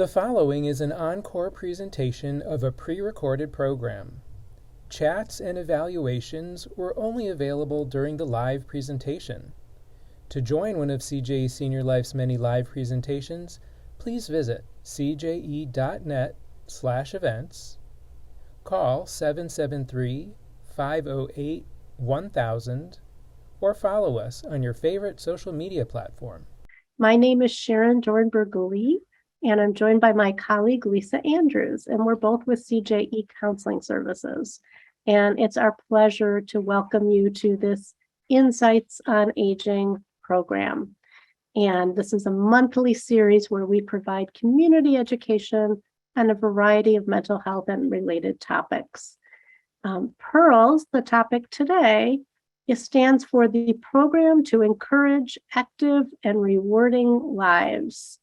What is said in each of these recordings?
The following is an encore presentation of a pre-recorded program. Chats and evaluations were only available during the live presentation. To join one of CJE Senior Life's many live presentations, please visit cje.net/events, call 773-508-1000, or follow us on your favorite social media platform. My name is Sharon Dornberg-Lee, and I'm joined by my colleague, Lisa Andrews, and we're both with CJE Counseling Services. And it's our pleasure to welcome you to this Insights on Aging program. And this is a monthly series where we provide community education on a variety of mental health and related topics. PEARLS, the topic today, it stands for the Program to Encourage Active and Rewarding Lives.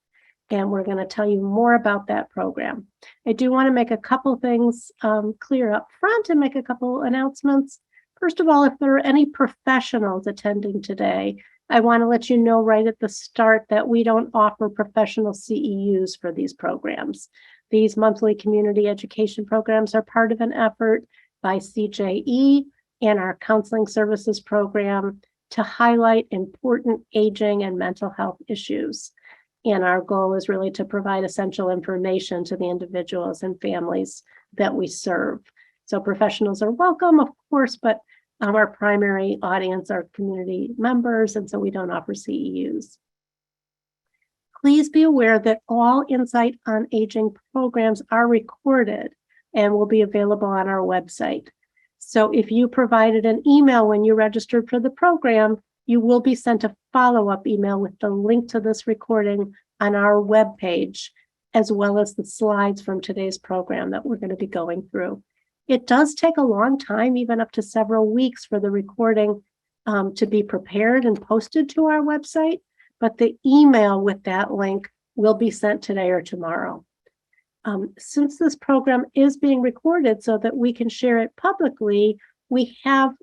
And we're going to tell you more about that program. I do want to make a couple things clear up front and make a couple announcements. First of all, if there are any professionals attending today, I want to let you know right at the start that we don't offer professional CEUs for these programs. These monthly community education programs are part of an effort by CJE and our counseling services program to highlight important aging and mental health issues. And our goal is really to provide essential information to the individuals and families that we serve. So professionals are welcome, of course, but our primary audience are community members, and so we don't offer CEUs. Please be aware that all Insight on Aging programs are recorded and will be available on our website. So if you provided an email when you registered for the program, you will be sent a follow-up email with the link to this recording on our webpage, as well as the slides from today's program that we're going to be going through. It does take a long time, even up to several weeks, for the recording to be prepared and posted to our website, but the email with that link will be sent today or tomorrow. Since this program is being recorded so that we can share it publicly, we have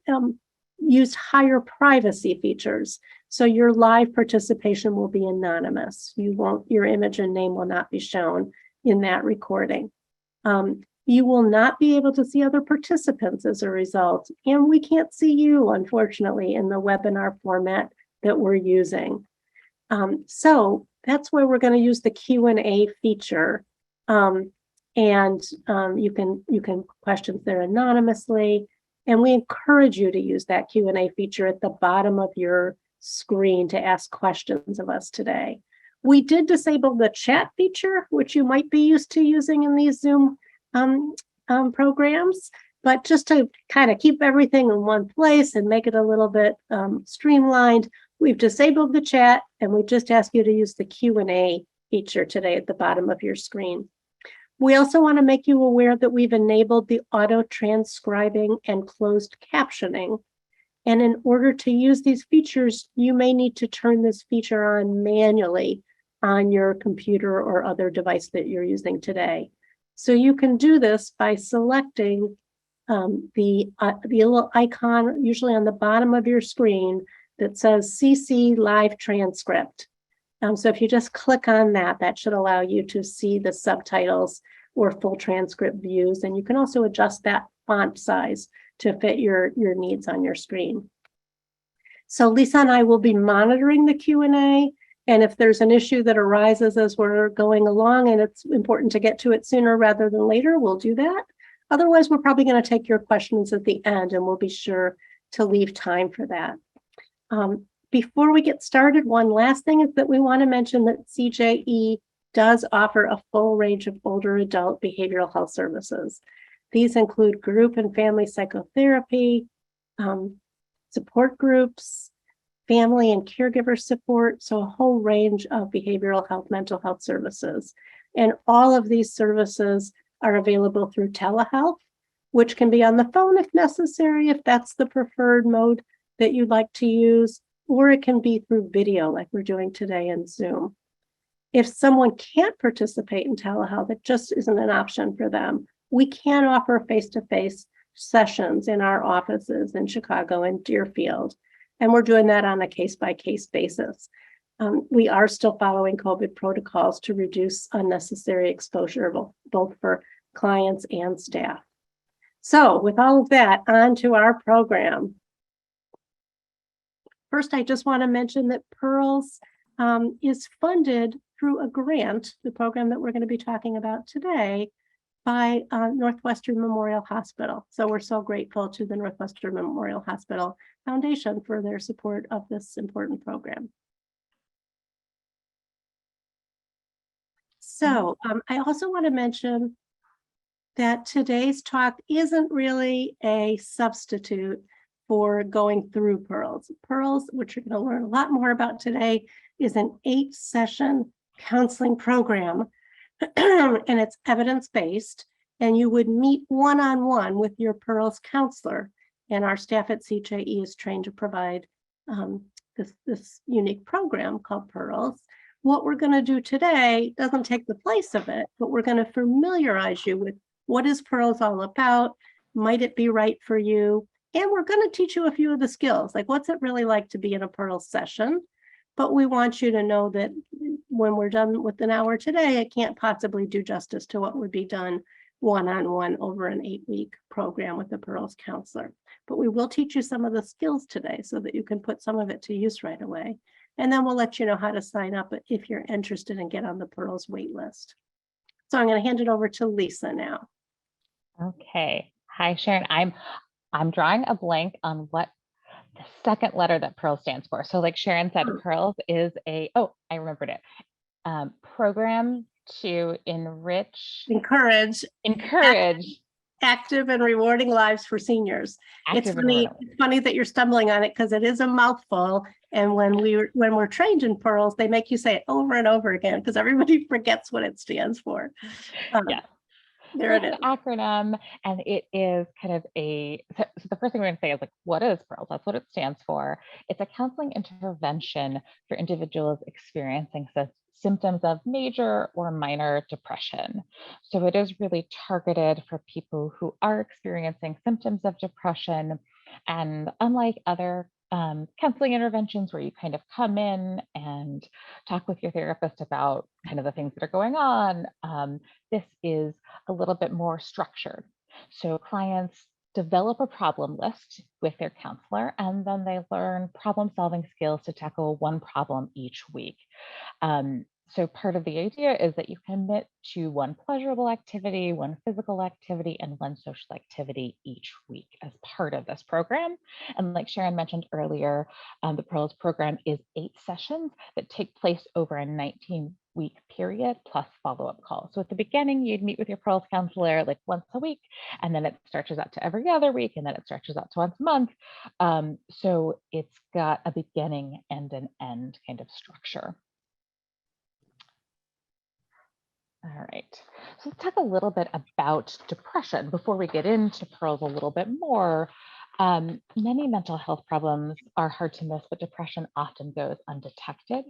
used higher privacy features. So your live participation will be anonymous. Your image and name will not be shown in that recording. You will not be able to see other participants as a result, and we can't see you, unfortunately, in the webinar format that we're using. So that's where we're going to use the Q&A feature. You can questions there anonymously, and we encourage you to use that Q&A feature at the bottom of your screen to ask questions of us today. We did disable the chat feature, which you might be used to using in these Zoom programs, but just to kind of keep everything in one place and make it a little bit streamlined, we've disabled the chat, and we just ask you to use the Q&A feature today at the bottom of your screen. We also want to make you aware that we've enabled the auto transcribing and closed captioning. And in order to use these features, you may need to turn this feature on manually on your computer or other device that you're using today. So you can do this by selecting the little icon, usually on the bottom of your screen, that says CC Live Transcript. So if you just click on that, that should allow you to see the subtitles or full transcript views. And you can also adjust that font size to fit your needs on your screen. So Lisa and I will be monitoring the Q&A. And if there's an issue that arises as we're going along and it's important to get to it sooner rather than later, we'll do that. Otherwise, we're probably going to take your questions at the end, and we'll be sure to leave time for that. Before we get started, one last thing is that we want to mention that CJE does offer a full range of older adult behavioral health services. These include group and family psychotherapy, support groups, family and caregiver support, so a whole range of behavioral health, mental health services. And all of these services are available through telehealth, which can be on the phone if necessary, if that's the preferred mode that you'd like to use, or it can be through video like we're doing today in Zoom. If someone can't participate in telehealth, it just isn't an option for them. We can offer face-to-face sessions in our offices in Chicago and Deerfield, and we're doing that on a case-by-case basis. We are still following COVID protocols to reduce unnecessary exposure, both for clients and staff. So with all of that, on to our program. First, I just want to mention that Pearls is funded through a grant, the program that we're going to be talking about today, by Northwestern Memorial Hospital. So we're so grateful to the Northwestern Memorial Hospital Foundation for their support of this important program. So I also want to mention that today's talk isn't really a substitute for going through Pearls. Pearls, which you're going to learn a lot more about today, is an 8-session counseling program, and it's evidence-based, and you would meet one-on-one with your Pearls counselor, and our staff at CJE is trained to provide this unique program called Pearls. What we're going to do today doesn't take the place of it, but we're going to familiarize you with what is Pearls all about, might it be right for you, and we're going to teach you a few of the skills, like what's it really like to be in a Pearls session. But we want you to know that when we're done with an hour today, it can't possibly do justice to what would be done one-on-one over an 8-week program with a Pearls counselor. But we will teach you some of the skills today so that you can put some of it to use right away. And then we'll let you know how to sign up if you're interested and get on the Pearls wait list. So I'm going to hand it over to Lisa now. Okay. Hi, Sharon. I'm drawing a blank on what the second letter that Pearls stands for. So like Sharon said, Pearls is I remembered it. Program to encourage active and rewarding lives for seniors. It's funny that you're stumbling on it because it is a mouthful. And when we're trained in Pearls, they make you say it over and over again because everybody forgets what it stands for. Yeah. There it is. An acronym, and it is kind of so the first thing we're going to say is like, what is Pearls? That's what it stands for. It's a counseling intervention for individuals experiencing symptoms of major or minor depression. So it is really targeted for people who are experiencing symptoms of depression. And unlike other counseling interventions where you kind of come in and talk with your therapist about kind of the things that are going on, this is a little bit more structured. So clients develop a problem list with their counselor, and then they learn problem-solving skills to tackle one problem each week. So part of the idea is that you commit to one pleasurable activity, one physical activity, and one social activity each week as part of this program. And like Sharon mentioned earlier, the Pearls program is 8 sessions that take place over a 19-week period plus follow-up calls. So at the beginning, you'd meet with your Pearls counselor like once a week, and then it stretches out to every other week, and then it stretches out to once a month. So it's got a beginning and an end kind of structure. All right, so let's talk a little bit about depression before we get into Pearls a little bit more. Many mental health problems are hard to miss, but depression often goes undetected.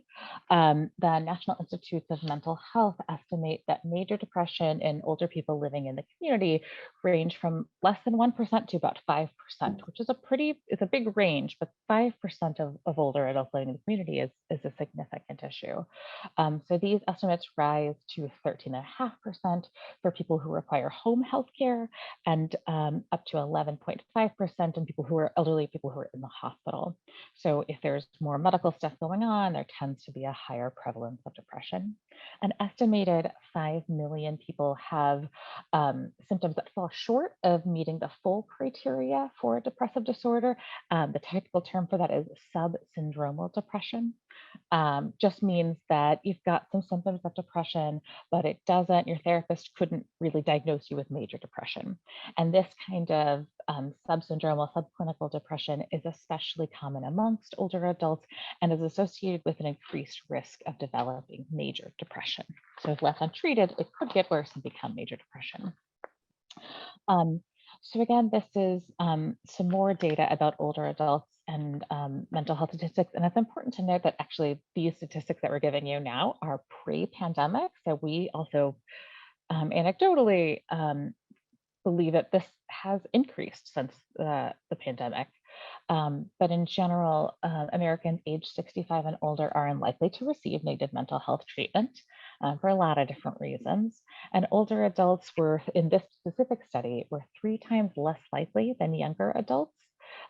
The National Institutes of Mental Health estimate that major depression in older people living in the community range from less than 1% to about 5%, which is a big range, but 5% of older adults living in the community is a significant issue. So these estimates rise to 13.5% for people who require home health care, and up to 11.5% in people who are elderly, people who are in the hospital. So if there's more medical stuff going on, there tends to be a higher prevalence of depression. An estimated 5 million people have symptoms that fall short of meeting the full criteria for a depressive disorder. The technical term for that is subsyndromal depression. Just means that you've got some symptoms of depression, but your therapist couldn't really diagnose you with major depression. And this kind of subsyndromal, subclinical depression is especially common amongst older adults and is associated with an increased risk of developing major depression. So if left untreated, it could get worse and become major depression. So again, this is some more data about older adults and mental health statistics. And it's important to note that actually these statistics that we're giving you now are pre-pandemic. So we also anecdotally believe that this has increased since the pandemic. But in general, Americans age 65 and older are unlikely to receive negative mental health treatment for a lot of different reasons. And older adults were, in this specific study, were 3 times less likely than younger adults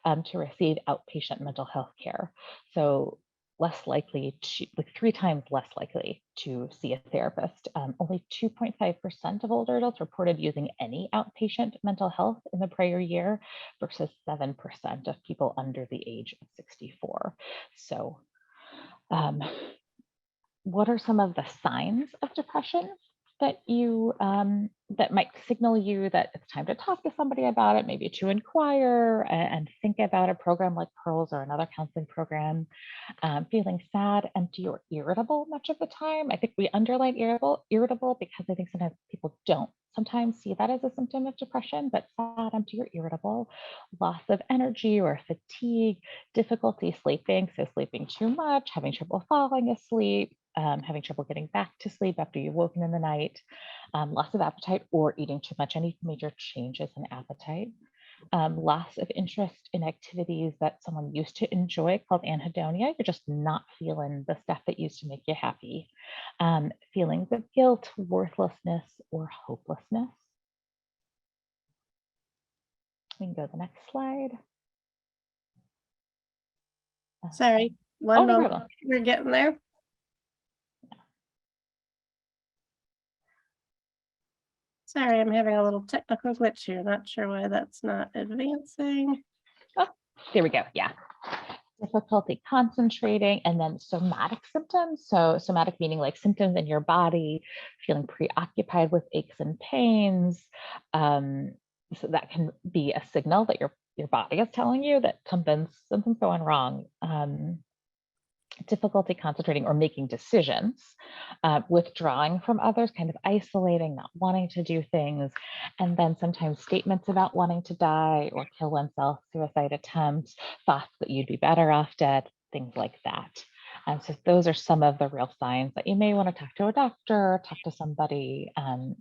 to receive outpatient mental health care. So less likely to, like 3 times less likely to see a therapist. Only 2.5% of older adults reported using any outpatient mental health in the prior year versus 7% of people under the age of 64. So what are some of the signs of depression that you that might signal you that it's time to talk to somebody about it, maybe to inquire and think about a program like Pearls or another counseling program? Feeling sad, empty, or irritable much of the time. I think we underline irritable because I think sometimes people don't sometimes see that as a symptom of depression, but sad, empty, or irritable, loss of energy or fatigue, difficulty sleeping, so sleeping too much, having trouble falling asleep, having trouble getting back to sleep after you've woken in the night, loss of appetite or eating too much, any major changes in appetite, loss of interest in activities that someone used to enjoy called anhedonia. You're just not feeling the stuff that used to make you happy. Feelings of guilt, worthlessness, or hopelessness. We can go to the next slide. Sorry, Oh, one no moment. problem. We're getting there. Sorry, I'm having a little technical glitch here. Not sure why that's not advancing. Oh, there we go. Yeah. Difficulty concentrating, and then somatic symptoms. So somatic meaning like symptoms in your body, feeling preoccupied with aches and pains. So that can be a signal that your body is telling you that something's going wrong. Difficulty concentrating or making decisions, withdrawing from others, kind of isolating, not wanting to do things, and then sometimes statements about wanting to die or kill oneself, suicide attempts, thoughts that you'd be better off dead, things like that. And so those are some of the real signs that you may want to talk to a doctor, talk to somebody,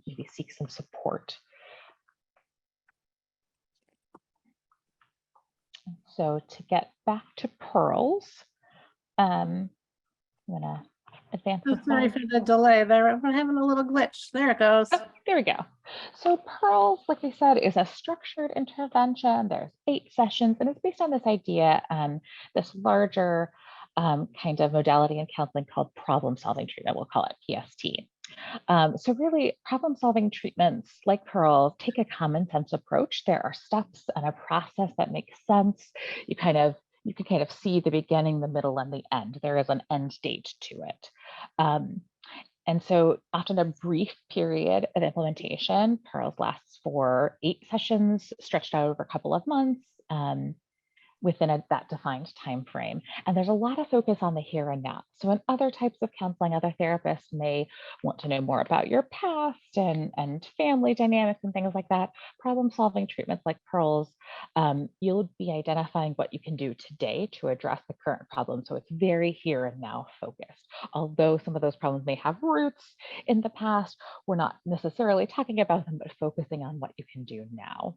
maybe seek some support. So to get back to Pearls, I'm gonna advance. Oh, sorry for the delay there. I'm having a little glitch. There it goes. Oh, there we go. So Pearls, like we said, is a structured intervention. There's 8 sessions, and it's based on this idea, this larger kind of modality in counseling called problem-solving treatment. We'll call it PST. So really, problem-solving treatments like Pearls take a common sense approach. There are steps and a process that makes sense. You can kind of see the beginning, the middle, and the end. There is an end date to it. And so often a brief period of implementation. Pearls lasts for 8 sessions stretched out over a couple of months. Within that defined time frame. And there's a lot of focus on the here and now. So in other types of counseling, other therapists may want to know more about your past and family dynamics and things like that. Problem-solving treatments like Pearls, you'll be identifying what you can do today to address the current problem. So it's very here and now focused. Although some of those problems may have roots in the past, we're not necessarily talking about them, but focusing on what you can do now.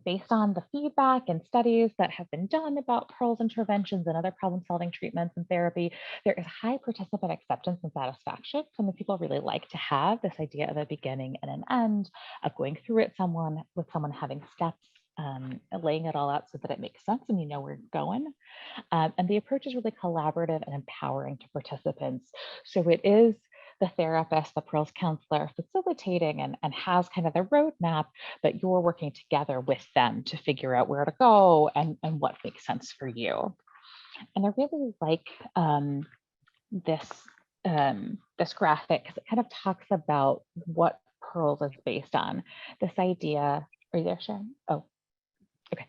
Based on the feedback and studies that have been done about Pearls interventions and other problem-solving treatments and therapy, there is high participant acceptance and satisfaction. Some people really like to have this idea of a beginning and an end, of going through it with someone having steps, laying it all out so that it makes sense and you know where you're going. And the approach is really collaborative and empowering to participants. So it is the therapist, the Pearls counselor facilitating and has kind of the roadmap, but you're working together with them to figure out where to go and what makes sense for you. And I really like this graphic because it kind of talks about what Pearls is based on. This idea, are you there, Sharon? Oh, okay.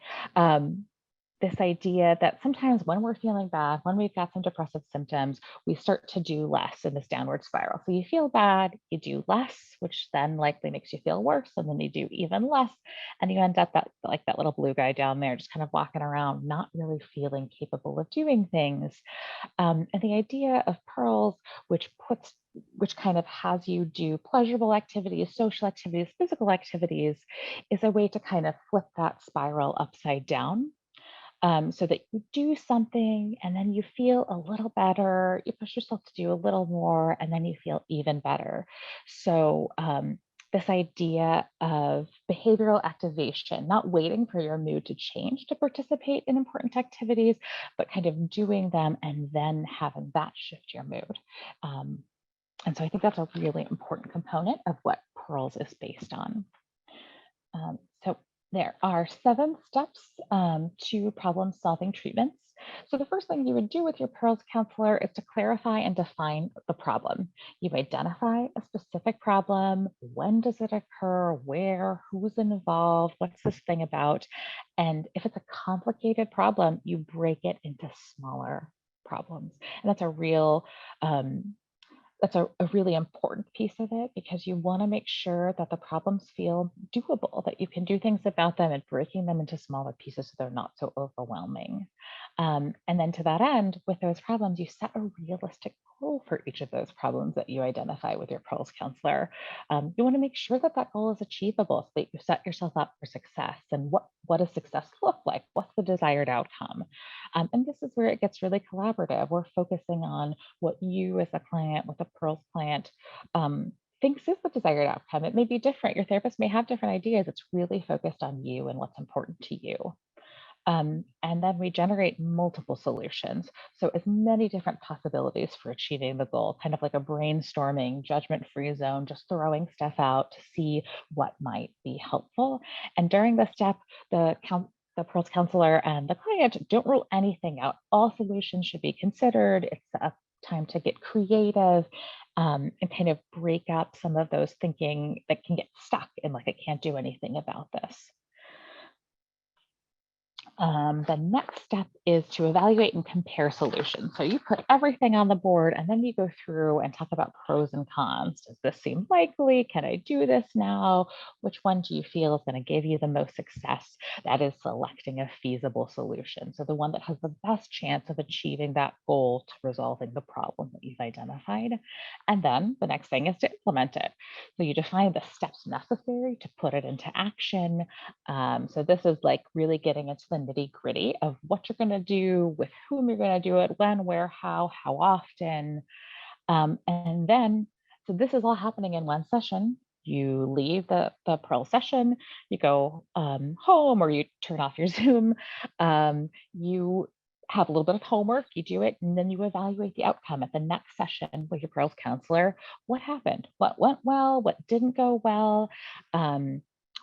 This idea that sometimes when we're feeling bad, when we've got some depressive symptoms, we start to do less in this downward spiral. So you feel bad, you do less, which then likely makes you feel worse, and then you do even less, and you end up like that little blue guy down there, just kind of walking around, not really feeling capable of doing things. And the idea of Pearls, which kind of has you do pleasurable activities, social activities, physical activities, is a way to kind of flip that spiral upside down so that you do something and then you feel a little better, you push yourself to do a little more, and then you feel even better. So this idea of behavioral activation, not waiting for your mood to change to participate in important activities, but kind of doing them and then having that shift your mood. And so I think that's a really important component of what Pearls is based on. So there are 7 steps to problem-solving treatments. So the first thing you would do with your Pearls counselor is to clarify and define the problem. You identify a specific problem. When does it occur? Where? Who's involved? What's this thing about? And if it's a complicated problem, you break it into smaller problems. And that's a real that's a really important piece of it, because you want to make sure that the problems feel doable, that you can do things about them, and breaking them into smaller pieces so they're not so overwhelming. And then to that end, with those problems, you set a realistic goal for each of those problems that you identify with your Pearls counselor. You want to make sure that that goal is achievable, so that you set yourself up for success. And what does success look like? What's the desired outcome? And this is where it gets really collaborative. We're focusing on what you as a client, what the Pearls client thinks is the desired outcome. It may be different. Your therapist may have different ideas. It's really focused on you and what's important to you. And then we generate multiple solutions. So as many different possibilities for achieving the goal, kind of like a brainstorming, judgment-free zone, just throwing stuff out to see what might be helpful. And during this step, the Pearls counselor and the client don't rule anything out. All solutions should be considered. It's a time to get creative and kind of break up some of those thinking that can get stuck in, like, I can't do anything about this. The next step is to evaluate and compare solutions. So you put everything on the board, and then you go through and talk about pros and cons. Does this seem likely? Can I do this now? Which one do you feel is going to give you the most success? That is selecting a feasible solution. So the one that has the best chance of achieving that goal to resolving the problem that you've identified. And then the next thing is to implement it. So you define the steps necessary to put it into action. So this is like really getting into the nitty-gritty of what you're going to do, with whom you're going to do it, when, where, how often. And then, so this is all happening in one session. You leave the Pearls session, you go home, or you turn off your Zoom. You have a little bit of homework, you do it, and then you evaluate the outcome at the next session with your Pearls counselor. What happened? What went well? What didn't go well?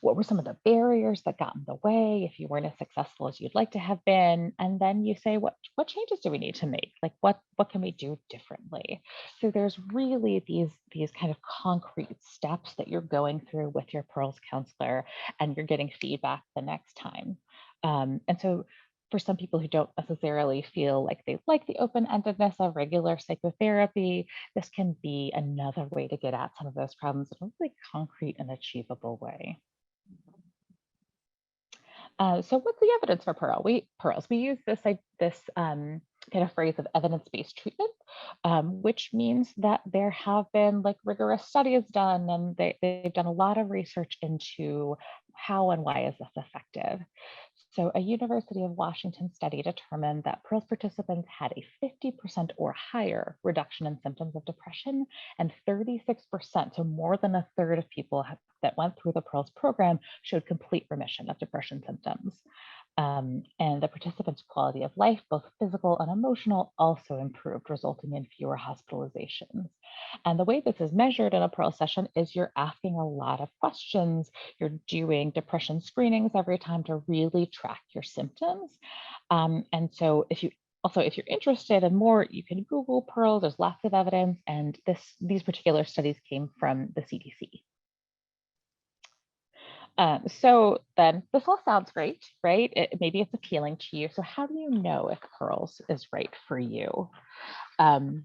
What were some of the barriers that got in the way if you weren't as successful as you'd like to have been? And then you say, what changes do we need to make? Like, what can we do differently? So there's really these kind of concrete steps that you're going through with your Pearls counselor, and you're getting feedback the next time. And so for some people who don't necessarily feel like they like the open-endedness of regular psychotherapy, this can be another way to get at some of those problems in a really concrete and achievable way. So what's the evidence for Pearls? We use this kind of phrase of evidence-based treatment, which means that there have been like rigorous studies done, and they've done a lot of research into how and why is this effective. So a University of Washington study determined that Pearls participants had a 50% or higher reduction in symptoms of depression, and 36%, so more than a third of people that went through the Pearls program showed complete remission of depression symptoms. And the participants' quality of life, both physical and emotional, also improved, resulting in fewer hospitalizations. And the way this is measured in a Pearls session is you're asking a lot of questions. You're doing depression screenings every time to really track your symptoms. And so if you're interested in more, you can Google Pearls. There's lots of evidence, and these particular studies came from the CDC. So then this all sounds great, right? Maybe it's appealing to you. So how do you know if Pearls is right for you? Let's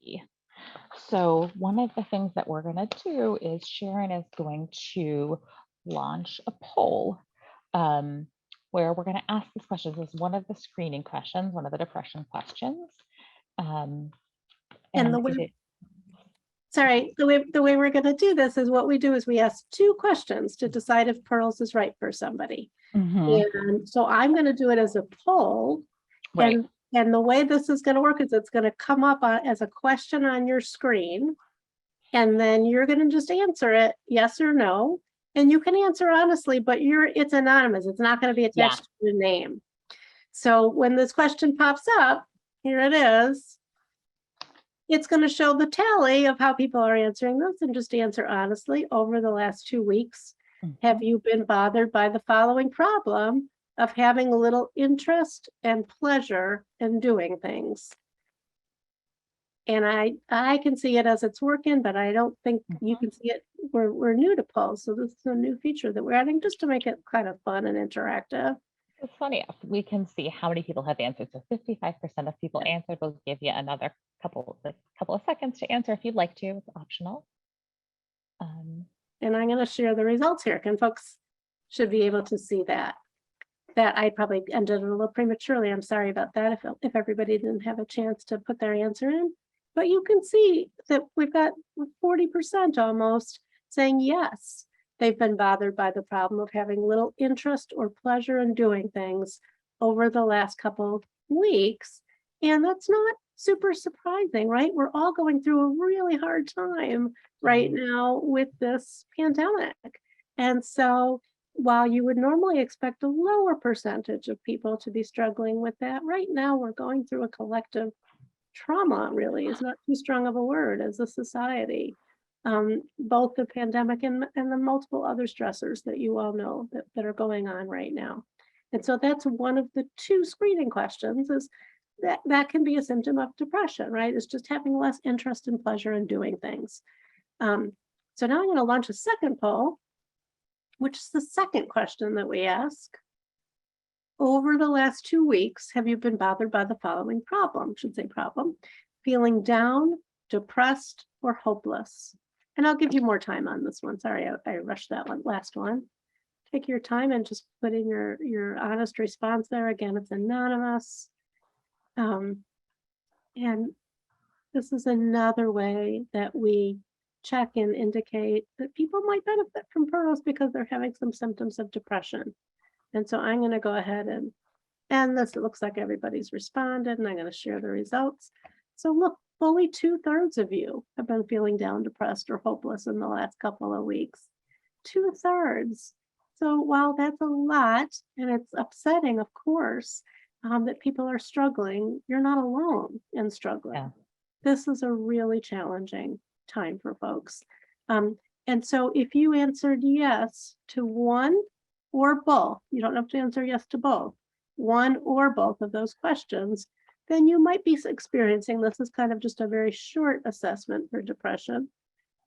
see. So one of the things that we're going to do is Sharon is going to launch a poll where we're going to ask these questions. This is one of the screening questions, one of the depression questions. And the way, sorry, the way we're going to do this is what we do is we ask 2 questions to decide if Pearls is right for somebody. And so I'm going to do it as a poll. Right. And the way this is going to work is it's going to come up as a question on your screen. And then you're going to just answer it, yes or no. And you can answer honestly, but it's anonymous. It's not going to be attached to the name. So when this question pops up, here it is. It's going to show the tally of how people are answering this, and just answer honestly. Over the last 2 weeks, have you been bothered by the following problem of having a little interest and pleasure in doing things? And I can see it as it's working, but I don't think you can see it. We're new to polls, so this is a new feature that we're adding just to make it kind of fun and interactive. It's funny, we can see how many people have answered. So 55% of people answered. We'll give you another couple of seconds to answer if you'd like to. It's optional. And I'm going to share the results here. And folks should be able to see that. I probably ended it a little prematurely. I'm sorry about that if everybody didn't have a chance to put their answer in. But you can see that we've got 40% almost saying yes. They've been bothered by the problem of having little interest or pleasure in doing things over the last couple weeks. And that's not super surprising, right? We're all going through a really hard time right now with this pandemic. And so while you would normally expect a lower percentage of people to be struggling with that, right now we're going through a collective trauma. Really is not too strong of a word as a society. Both the pandemic and the multiple other stressors that you all know that are going on right now. And so that's one of the 2 screening questions, is that can be a symptom of depression, right? It's just having less interest and pleasure in doing things. So now I'm going to launch a second poll, which is the second question that we ask. Over the last 2 weeks, have you been bothered by the following problem? Should say problem: feeling down, depressed, or hopeless? And I'll give you more time on this one. Sorry, I rushed that last one. Take your time and just put in your honest response there. Again, it's anonymous. And this is another way that we check and indicate that people might benefit from pearls because they're having some symptoms of depression. And so I'm going to go ahead and this, it looks like everybody's responded, and I'm going to share the results. So look, fully 2/3 of you have been feeling down, depressed, or hopeless in the last couple of weeks. 2/3. So while that's a lot, and it's upsetting, of course, that people are struggling, you're not alone in struggling. Yeah. This is a really challenging time for folks. And so if you answered yes to one or both, you don't have to answer yes to both, one or both of those questions, then you might be experiencing, this is kind of just a very short assessment for depression,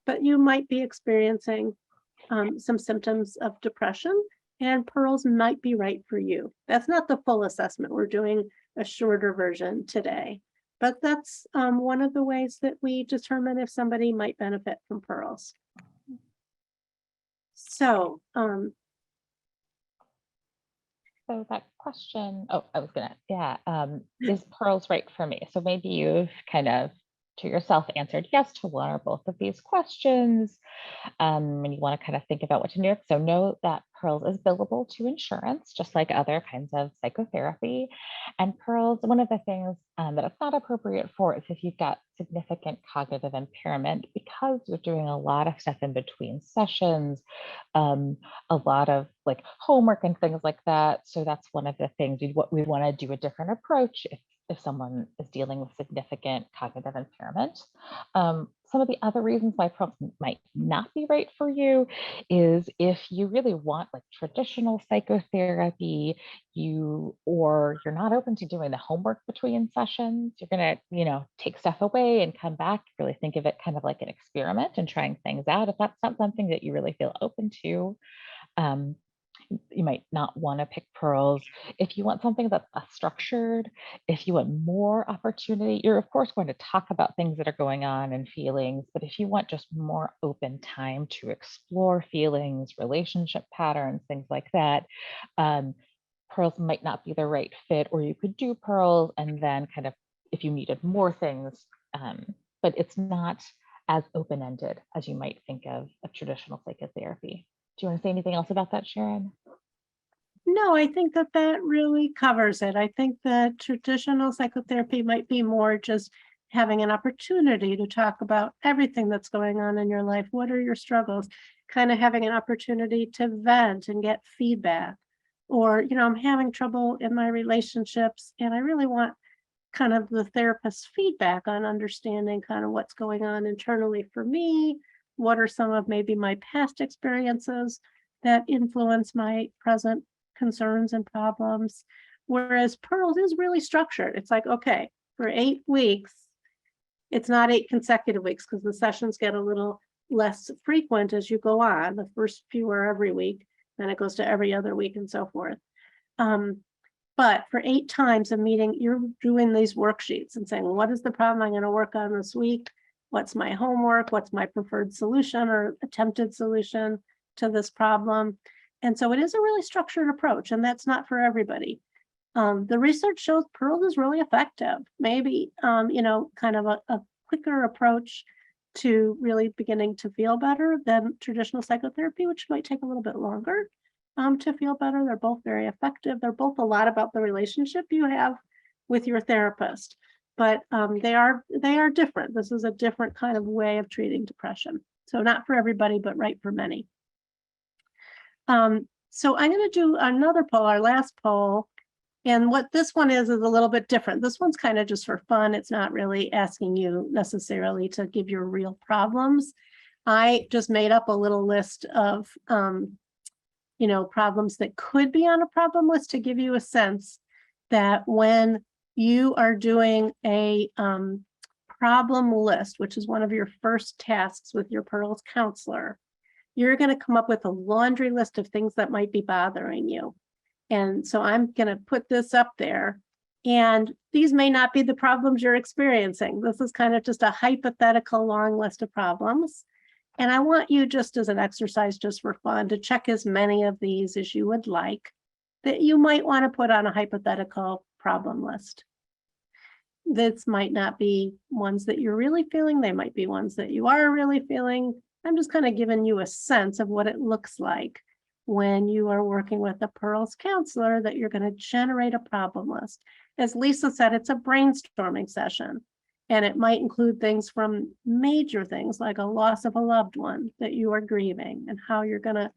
but you might be experiencing some symptoms of depression, and pearls might be right for you. That's not the full assessment. We're doing a shorter version today, but that's one of the ways that we determine if somebody might benefit from pearls. So, so that question, is pearls right for me? So maybe you've kind of to yourself answered yes to one or both of these questions, and you want to kind of think about what to do. So know that pearls is billable to insurance, just like other kinds of psychotherapy. And pearls, one of the things that it's not appropriate for is if you've got significant cognitive impairment, because you're doing a lot of stuff in between sessions, a lot of like homework and things like that. So that's one of the things we want to do a different approach if someone is dealing with significant cognitive impairment. Some of the other reasons why pearls might not be right for you is if you really want like traditional psychotherapy, or you're not open to doing the homework between sessions, you're gonna, take stuff away and come back, really think of it kind of like an experiment and trying things out. If that's not something that you really feel open to, you might not want to pick pearls. If you want something that's less structured, if you want more opportunity, you're of course going to talk about things that are going on and feelings, but if you want just more open time to explore feelings, relationship patterns, things like that, pearls might not be the right fit, or you could do pearls and then kind of, if you needed more things, but it's not as open-ended as you might think of traditional psychotherapy. Do you want to say anything else about that, Sharon? No, I think that that really covers it. I think that traditional psychotherapy might be more just having an opportunity to talk about everything that's going on in your life. What are your struggles? Kind of having an opportunity to vent and get feedback. Or, I'm having trouble in my relationships and I really want kind of the therapist's feedback on understanding kind of what's going on internally for me. What are some of maybe my past experiences that influence my present concerns and problems? Whereas Pearls is really structured. It's like, okay, for 8 weeks, it's not 8 consecutive weeks because the sessions get a little less frequent as you go on. The first few are every week, then it goes to every other week and so forth. But for 8 times a meeting, you're doing these worksheets and saying, what is the problem I'm going to work on this week? What's my homework? What's my preferred solution or attempted solution to this problem? And so it is a really structured approach, and that's not for everybody. The research shows Pearls is really effective. Maybe, kind of a quicker approach to really beginning to feel better than traditional psychotherapy, which might take a little bit longer to feel better. They're both very effective. They're both a lot about the relationship you have with your therapist, but they are different. This is a different kind of way of treating depression. So not for everybody, but right for many. So I'm going to do another poll, our last poll. And what this one is a little bit different. This one's kind of just for fun. It's not really asking you necessarily to give your real problems. I just made up a little list of, problems that could be on a problem list to give you a sense that when you are doing a problem list, which is one of your first tasks with your Pearls counselor, you're going to come up with a laundry list of things that might be bothering you. And so I'm going to put this up there. And these may not be the problems you're experiencing. This is kind of just a hypothetical long list of problems. And I want you, just as an exercise, just for fun, to check as many of these as you would like that you might want to put on a hypothetical problem list. This might not be ones that you're really feeling. They might be ones that you are really feeling. I'm just kind of giving you a sense of what it looks like when you are working with a Pearls counselor, that you're going to generate a problem list. As Lisa said, it's a brainstorming session, and it might include things from major things like a loss of a loved one that you are grieving and how you're going to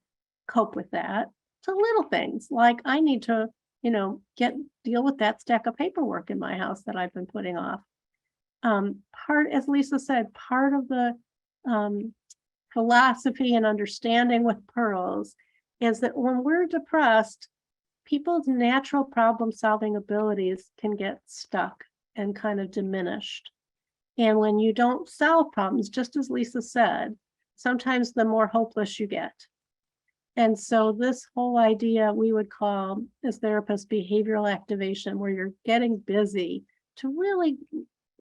cope with that, to little things like I need to, deal with that stack of paperwork in my house that I've been putting off. As Lisa said, part of the philosophy and understanding with Pearls is that when we're depressed, people's natural problem-solving abilities can get stuck and kind of diminished. And when you don't solve problems, just as Lisa said, sometimes the more hopeless you get. And so this whole idea we would call, as therapists, behavioral activation, where you're getting busy to really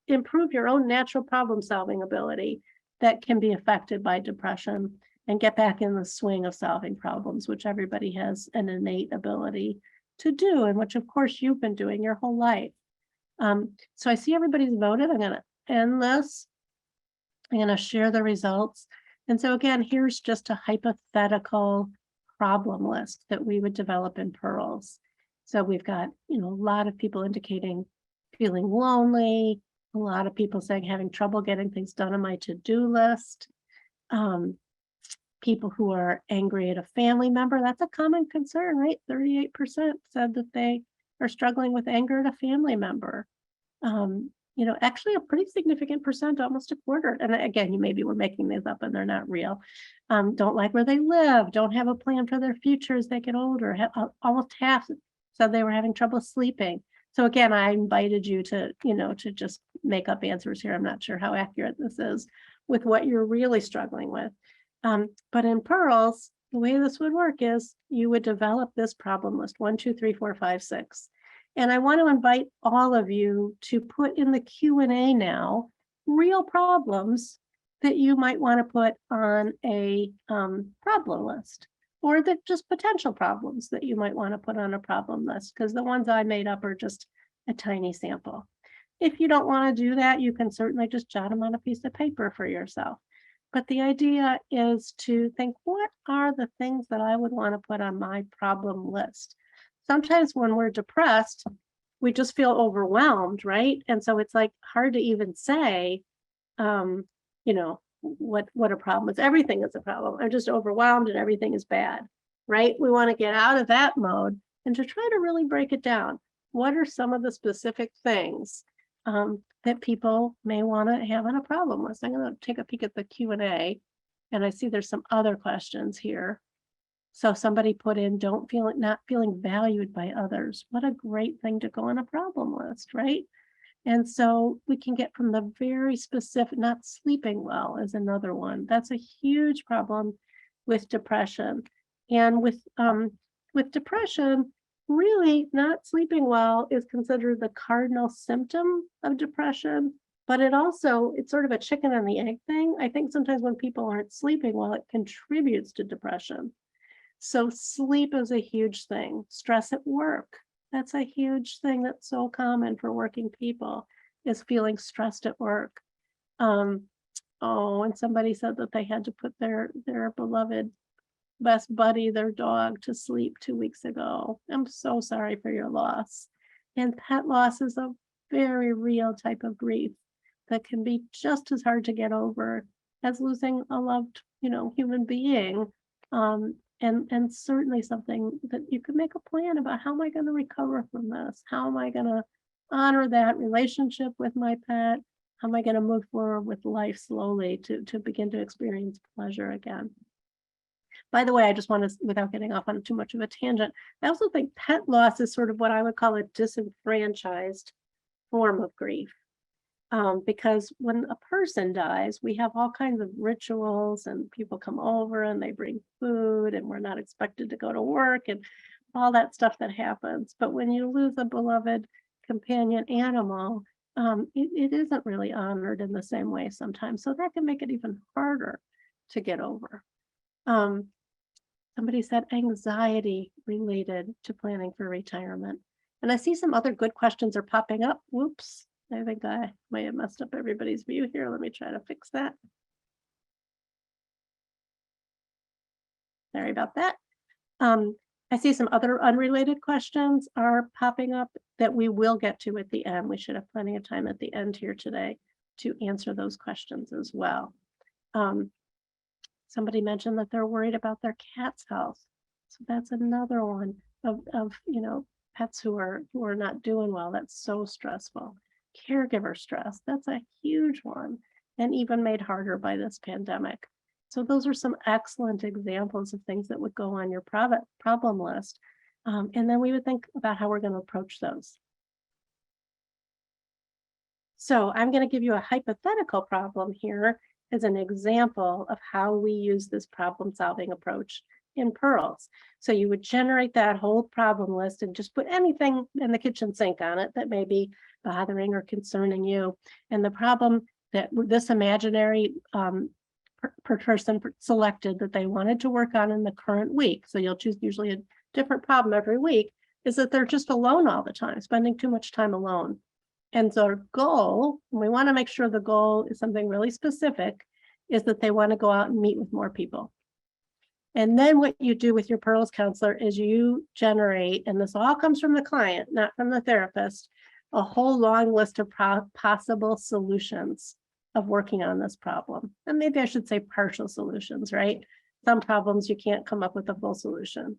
improve your own natural problem-solving ability that can be affected by depression, and get back in the swing of solving problems, which everybody has an innate ability to do, and which of course you've been doing your whole life. So I see everybody's voted. I'm going to end this. I'm going to share the results. And so again, here's just a hypothetical problem list that we would develop in Pearls. So we've got, a lot of people indicating feeling lonely, a lot of people saying having trouble getting things done on my to-do list. People who are angry at a family member, that's a common concern, right? 38% said that they are struggling with anger at a family member. Actually a pretty significant percent, almost a quarter. And again, maybe we're making these up and they're not real. Don't like where they live, don't have a plan for their future as they get older. Almost half said they were having trouble sleeping. So again, I invited you to, to just make up answers here. I'm not sure how accurate this is with what you're really struggling with. But in Pearls, the way this would work is you would develop this problem list, 1, 2, 3, 4, 5, 6. And I want to invite all of you to put in the Q&A now real problems that you might want to put on a problem list, or that just potential problems that you might want to put on a problem list, because the ones I made up are just a tiny sample. If you don't want to do that, you can certainly just jot them on a piece of paper for yourself. But the idea is to think, what are the things that I would want to put on my problem list? sometimes when we're depressed, we just feel overwhelmed, right? And so it's like hard to even say, you know, what a problem is. Everything is a problem. I'm just overwhelmed and everything is bad, right? We want to get out of that mode and to try to really break it down. What are some of the specific things that people may want to have on a problem list? I'm going to take a peek at the Q&A, and I see there's some other questions here. So somebody put in, not feeling valued by others. What a great thing to go on a problem list, right? And so we can get from the very specific, not sleeping well is another one. That's a huge problem with depression. And with depression, really not sleeping well is considered the cardinal symptom of depression, but it's sort of a chicken and the egg thing. I think sometimes when people aren't sleeping well, it contributes to depression. So sleep is a huge thing. Stress at work. That's a huge thing that's so common for working people, is feeling stressed at work. And somebody said that they had to put their beloved best buddy, their dog, to sleep 2 weeks ago. I'm so sorry for your loss. And pet loss is a very real type of grief that can be just as hard to get over as losing a loved, human being. And certainly something that you could make a plan about. How am I going to recover from this? How am I going to honor that relationship with my pet? How am I going to move forward with life slowly to begin to experience pleasure again? By the way, I just want to, without getting off on too much of a tangent, I also think pet loss is sort of what I would call a disenfranchised form of grief. Because when a person dies, we have all kinds of rituals and people come over and they bring food and we're not expected to go to work and all that stuff that happens. But when you lose a beloved companion animal, it isn't really honored in the same way sometimes. So that can make it even harder to get over. Somebody said anxiety related to planning for retirement. And I see some other good questions are popping up. Whoops. I think I might have messed up everybody's view here. Let me try to fix that. Sorry about that. I see some other unrelated questions are popping up that we will get to at the end. We should have plenty of time at the end here today to answer those questions as well. Somebody mentioned that they're worried about their cat's health. So that's another one of pets who are not doing well. That's so stressful. Caregiver stress, that's a huge one, and even made harder by this pandemic. So those are some excellent examples of things that would go on your problem list. And then we would think about how we're going to approach those. So I'm going to give you a hypothetical problem here as an example of how we use this problem-solving approach in Pearls. So you would generate that whole problem list and just put anything in the kitchen sink on it that may be bothering or concerning you. And the problem that this imaginary person selected that they wanted to work on in the current week, so you'll choose usually a different problem every week, is that they're just alone all the time, spending too much time alone. And so our goal, and we want to make sure the goal is something really specific, is that they want to go out and meet with more people. And then what you do with your Pearls counselor is you generate, and this all comes from the client, not from the therapist, a whole long list of possible solutions of working on this problem. And maybe I should say partial solutions, right? Some problems you can't come up with a full solution.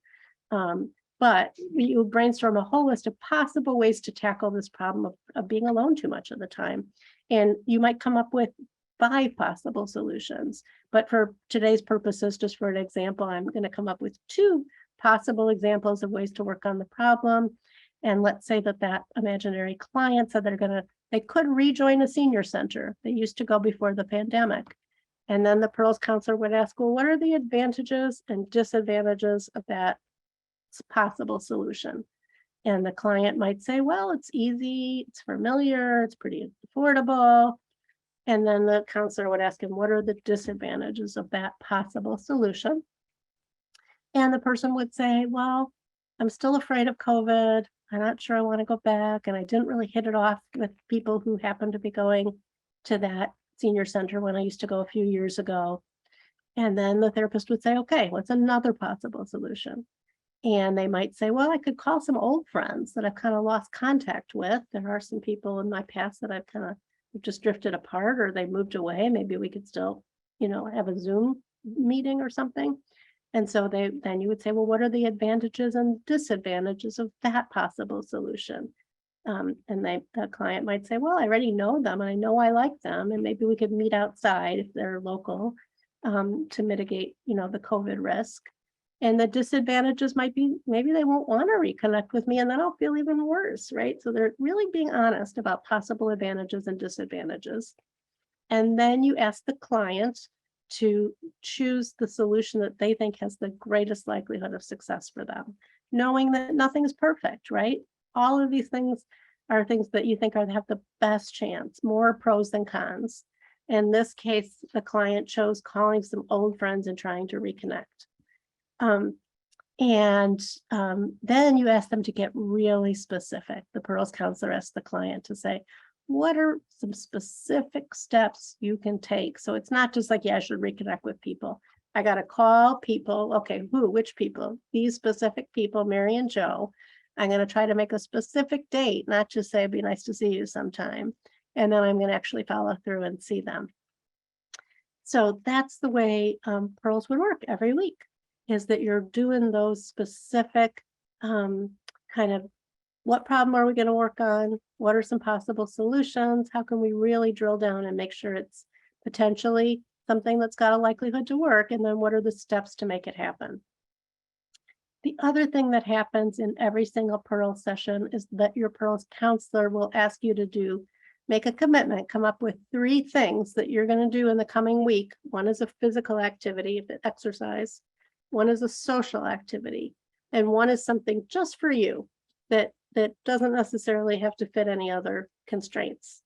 But you brainstorm a whole list of possible ways to tackle this problem of being alone too much of the time. And you might come up with 5 possible solutions. But for today's purposes, just for an example, I'm going to come up with 2 possible examples of ways to work on the problem. And let's say that imaginary client said they could rejoin a senior center. They used to go before the pandemic. And then the Pearls counselor would ask, well, what are the advantages and disadvantages of that possible solution? And the client might say, well, it's easy, it's familiar, it's pretty affordable. And then the counselor would ask him, what are the disadvantages of that possible solution? And the person would say, well, I'm still afraid of COVID. I'm not sure I want to go back. And I didn't really hit it off with people who happened to be going to that senior center when I used to go a few years ago. And then the therapist would say, okay, what's another possible solution? And they might say, well, I could call some old friends that I've kind of lost contact with. There are some people in my past that I've kind of just drifted apart, or they moved away. Maybe we could still, have a Zoom meeting or something. And so then you would say, well, what are the advantages and disadvantages of that possible solution? And the client might say, well, I already know them and I know I like them, and maybe we could meet outside if they're local, to mitigate, the COVID risk. And the disadvantages might be, maybe they won't want to reconnect with me and then I'll feel even worse, right? So they're really being honest about possible advantages and disadvantages. And then you ask the client to choose the solution that they think has the greatest likelihood of success for them, knowing that nothing is perfect, right? All of these things are things that you think have the best chance, more pros than cons. In this case, the client chose calling some old friends and trying to reconnect. Then you ask them to get really specific. The Pearls counselor asks the client to say, what are some specific steps you can take? So it's not just like, yeah, I should reconnect with people. I got to call people. Okay, which people? These specific people, Mary and Joe. I'm going to try to make a specific date, not just say, it'd be nice to see you sometime. And then I'm going to actually follow through and see them. So that's the way Pearls would work every week, is that you're doing those specific kind of, what problem are we going to work on? What are some possible solutions? How can we really drill down and make sure it's potentially something that's got a likelihood to work? And then what are the steps to make it happen? The other thing that happens in every single Pearl session is that your Pearls counselor will ask you to make a commitment, come up with 3 things that you're going to do in the coming week. One is a physical activity, if it's exercise. One is a social activity, and one is something just for you that doesn't necessarily have to fit any other constraints.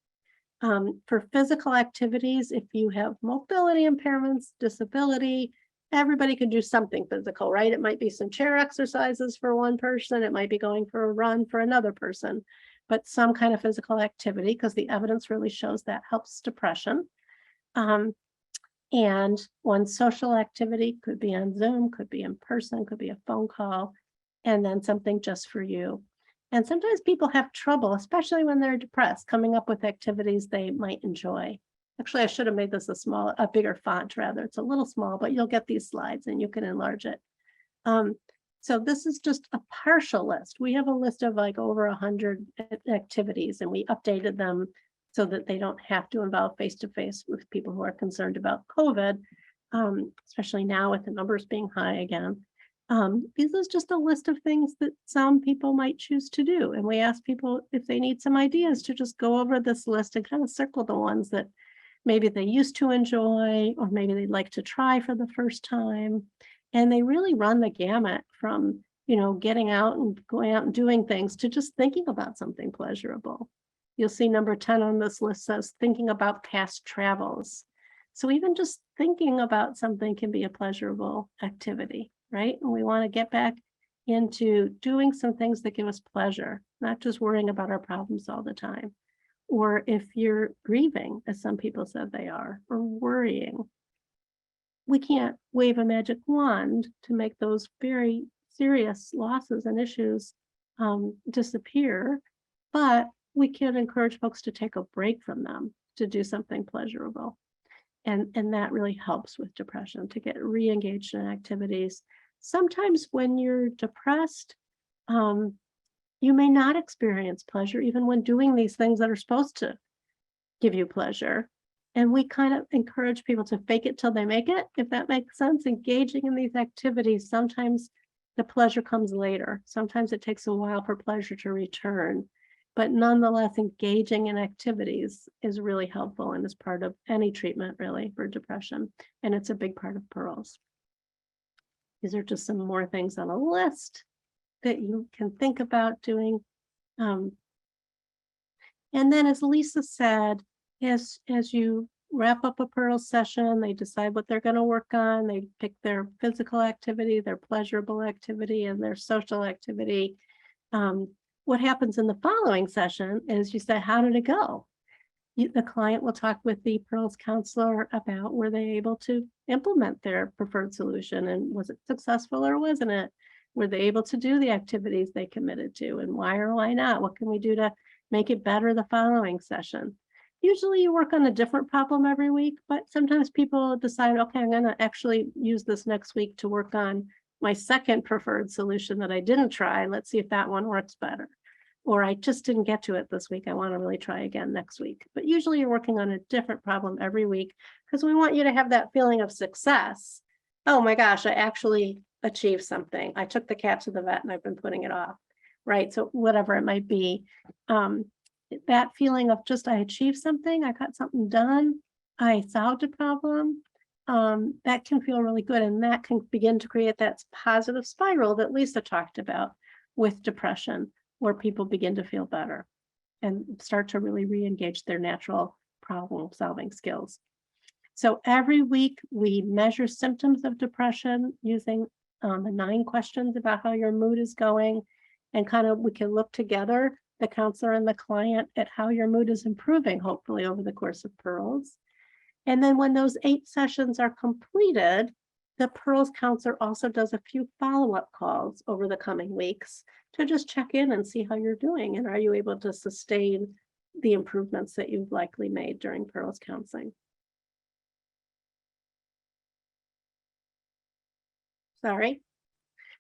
For physical activities, if you have mobility impairments, disability, everybody can do something physical, right? It might be some chair exercises for one person. It might be going for a run for another person, but some kind of physical activity, because the evidence really shows that helps depression. And one social activity could be on Zoom, could be in person, could be a phone call, and then something just for you. And sometimes people have trouble, especially when they're depressed, coming up with activities they might enjoy. Actually, I should have made this a bigger font rather. It's a little small, but you'll get these slides and you can enlarge it. So this is just a partial list. We have a list of like over 100 activities, and we updated them so that they don't have to involve face-to-face with people who are concerned about COVID, especially now with the numbers being high again. This is just a list of things that some people might choose to do. And we ask people if they need some ideas to just go over this list and kind of circle the ones that maybe they used to enjoy, or maybe they'd like to try for the first time. And they really run the gamut from, getting out and going out and doing things to just thinking about something pleasurable. You'll see number 10 on this list says thinking about past travels. So even just thinking about something can be a pleasurable activity, right? And we want to get back into doing some things that give us pleasure, not just worrying about our problems all the time. Or if you're grieving, as some people said they are, or worrying, we can't wave a magic wand to make those very serious losses and issues disappear, but we can encourage folks to take a break from them, to do something pleasurable. And that really helps with depression, to get re-engaged in activities. Sometimes when you're depressed, you may not experience pleasure even when doing these things that are supposed to give you pleasure. And we kind of encourage people to fake it till they make it, if that makes sense. Engaging in these activities, sometimes the pleasure comes later. Sometimes it takes a while for pleasure to return. But nonetheless, engaging in activities is really helpful and is part of any treatment, really, for depression. And it's a big part of Pearls. These are just some more things on a list that you can think about doing. And then, as Lisa said, as you wrap up a Pearls session, they decide what they're going to work on. They pick their physical activity, their pleasurable activity, and their social activity. What happens in the following session is you say, how did it go? The client will talk with the Pearls counselor about, were they able to implement their preferred solution, and was it successful or wasn't it? Were they able to do the activities they committed to? And why or why not? What can we do to make it better the following session? Usually you work on a different problem every week, but sometimes people decide, okay, I'm going to actually use this next week to work on my second preferred solution that I didn't try. Let's see if that one works better. Or I just didn't get to it this week. I want to really try again next week. But usually you're working on a different problem every week because we want you to have that feeling of success. Oh my gosh, I actually achieved something. I took the cat to the vet and I've been putting it off, right? So whatever it might be, that feeling of just I achieved something, I got something done, I solved a problem, that can feel really good. And that can begin to create that positive spiral that Lisa talked about with depression, where people begin to feel better and start to really re-engage their natural problem-solving skills. So every week we measure symptoms of depression using the 9 questions about how your mood is going, and kind of we can look together, the counselor and the client, at how your mood is improving, hopefully over the course of Pearls. And then when those 8 sessions are completed, the Pearls counselor also does a few follow-up calls over the coming weeks to just check in and see how you're doing. And are you able to sustain the improvements that you've likely made during Pearls counseling? Sorry.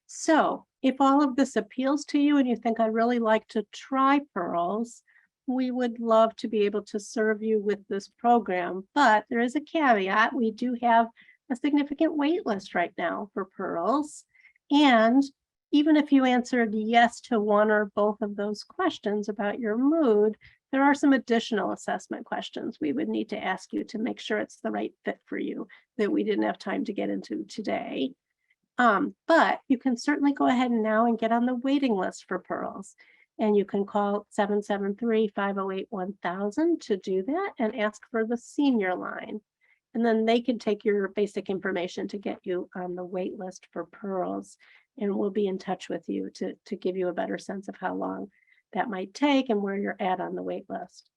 So if all of this appeals to you and you think I'd really like to try Pearls, we would love to be able to serve you with this program. But there is a caveat. We do have a significant wait list right now for Pearls. And even if you answered yes to one or both of those questions about your mood, there are some additional assessment questions we would need to ask you to make sure it's the right fit for you that we didn't have time to get into today. But you can certainly go ahead now and get on the waiting list for Pearls. And you can call 773-508-1000 to do that and ask for the senior line. And then they can take your basic information to get you on the wait list for Pearls. And we'll be in touch with you to give you a better sense of how long that might take and where you're at on the wait list.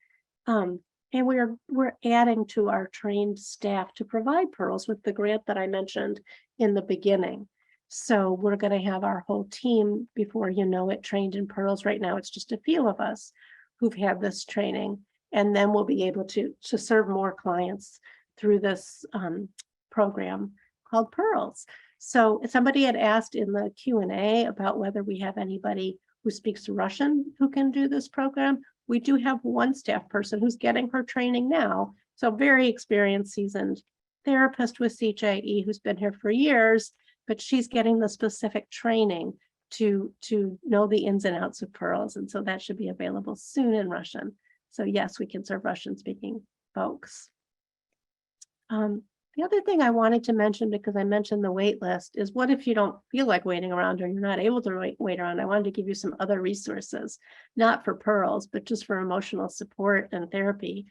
And we're adding to our trained staff to provide Pearls with the grant that I mentioned in the beginning. So we're going to have our whole team, before you know it, trained in Pearls. Right now, it's just a few of us who've had this training, and then we'll be able to serve more clients through this program called Pearls. So somebody had asked in the Q&A about whether we have anybody who speaks Russian who can do this program. We do have one staff person who's getting her training now. So very experienced, seasoned therapist with CJE who's been here for years, but she's getting the specific training to know the ins and outs of Pearls. And so that should be available soon in Russian. So yes, we can serve Russian speaking folks. The other thing I wanted to mention, because I mentioned the wait list, is what if you don't feel like waiting around or you're not able to wait around? I wanted to give you some other resources, not for Pearls, but just for emotional support and therapy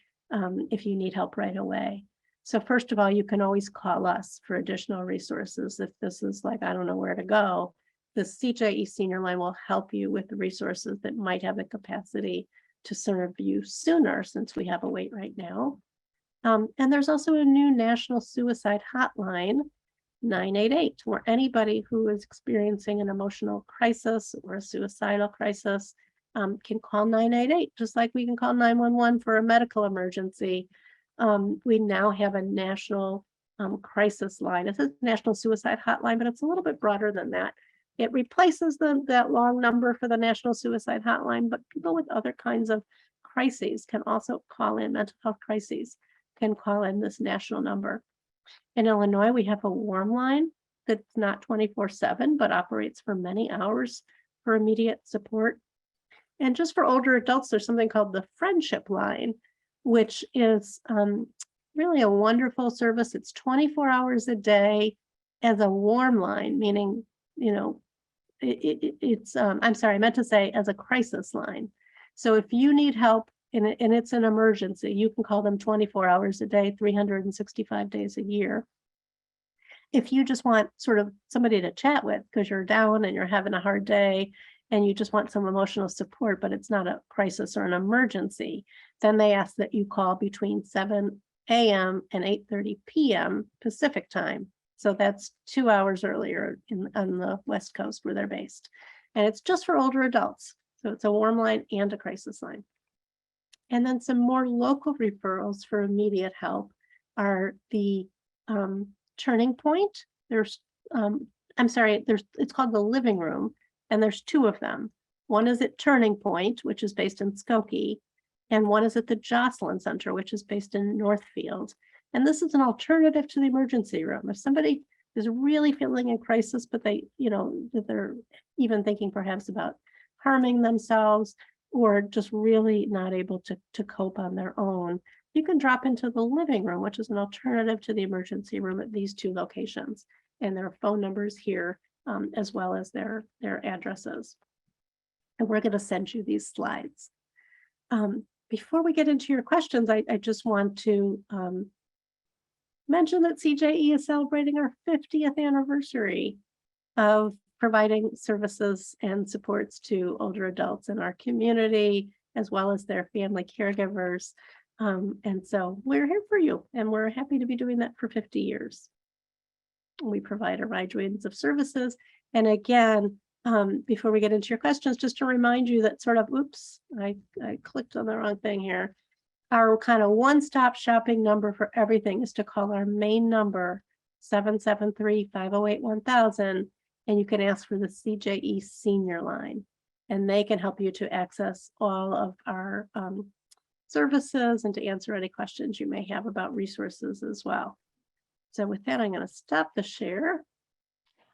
if you need help right away. So first of all, you can always call us for additional resources. If this is like, I don't know where to go, the CJE senior line will help you with the resources that might have the capacity to serve you sooner, since we have a wait right now. And there's also a new national suicide hotline, 988, where anybody who is experiencing an emotional crisis or a suicidal crisis can call 988, just like we can call 911 for a medical emergency. We now have a national crisis line. It's a national suicide hotline, but it's a little bit broader than that. It replaces that long number for the national suicide hotline, but people with other kinds of crises can also call in, mental health crises, can call in this national number. In Illinois, we have a warm line that's not 24/7, but operates for many hours for immediate support. And just for older adults, there's something called the friendship line, which is really a wonderful service. It's 24 hours a day as a warm line, meaning, you know, it's, I'm sorry, I meant to say as a crisis line. So if you need help and it's an emergency, you can call them 24 hours a day, 365 days a year. If you just want sort of somebody to chat with because you're down and you're having a hard day and you just want some emotional support, but it's not a crisis or an emergency, then they ask that you call between 7 a.m. and 8:30 p.m. Pacific time. So that's 2 hours earlier on the West Coast where they're based. And it's just for older adults. So it's a warm line and a crisis line. And then some more local referrals for immediate help are the Turning Point. It's called the Living Room, and there's 2 of them. One is at Turning Point, which is based in Skokie, and one is at the Jocelyn Center, which is based in Northfield. And this is an alternative to the emergency room. If somebody is really feeling in crisis, but that they're even thinking perhaps about harming themselves, or just really not able to cope on their own, you can drop into the living room, which is an alternative to the emergency room at these 2 locations. And their phone numbers here, as well as their addresses. And we're going to send you these slides. Before we get into your questions, I just want to mention that CJE is celebrating our 50th anniversary of providing services and supports to older adults in our community, as well as their family caregivers. And so we're here for you, and we're happy to be doing that for 50 years. We provide a wide range of services. And again, before we get into your questions, just to remind you that I clicked on the wrong thing here. Our kind of one-stop shopping number for everything is to call our main number, 773-508-1000. And you can ask for the CJE senior line, and they can help you to access all of our services and to answer any questions you may have about resources as well. So with that, I'm going to stop the share.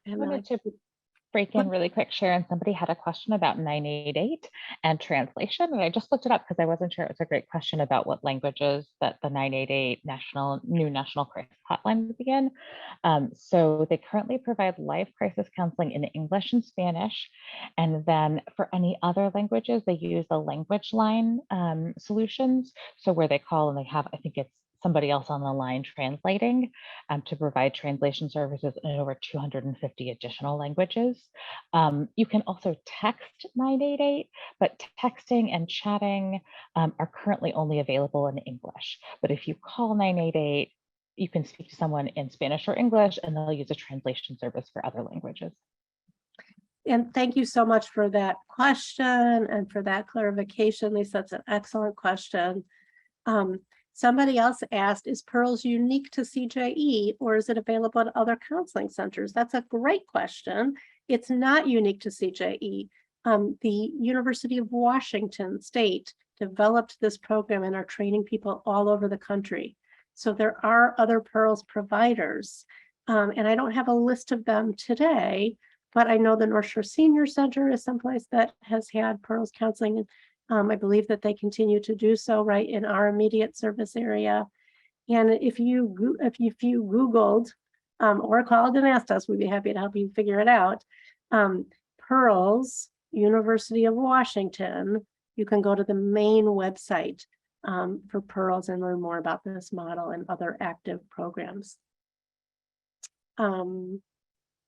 And I wanted to break in really quick, Sharon. Somebody had a question about 988 and translation, and I just looked it up because I wasn't sure. It was a great question about what languages that the 988 new national crisis hotline would be in. So they currently provide live crisis counseling in English and Spanish, and then for any other languages, they use the language line solutions. So where they call and they have, I think it's somebody else on the line translating to provide translation services in over 250 additional languages. You can also text 988, but texting and chatting are currently only available in English. But if you call 988, you can speak to someone in Spanish or English, and they'll use a translation service for other languages. And thank you so much for that question and for that clarification, Lisa. That's an excellent question. Somebody else asked, is Pearls unique to CJE, or is it available at other counseling centers? That's a great question. It's not unique to CJE. The University of Washington State developed this program and are training people all over the country. So there are other Pearls providers, and I don't have a list of them today, but I know the North Shore Senior Center is someplace that has had Pearls counseling. I believe that they continue to do so right in our immediate service area. And if you Googled or called and asked us, we'd be happy to help you figure it out. Pearls, University of Washington, you can go to the main website for Pearls and learn more about this model and other active programs.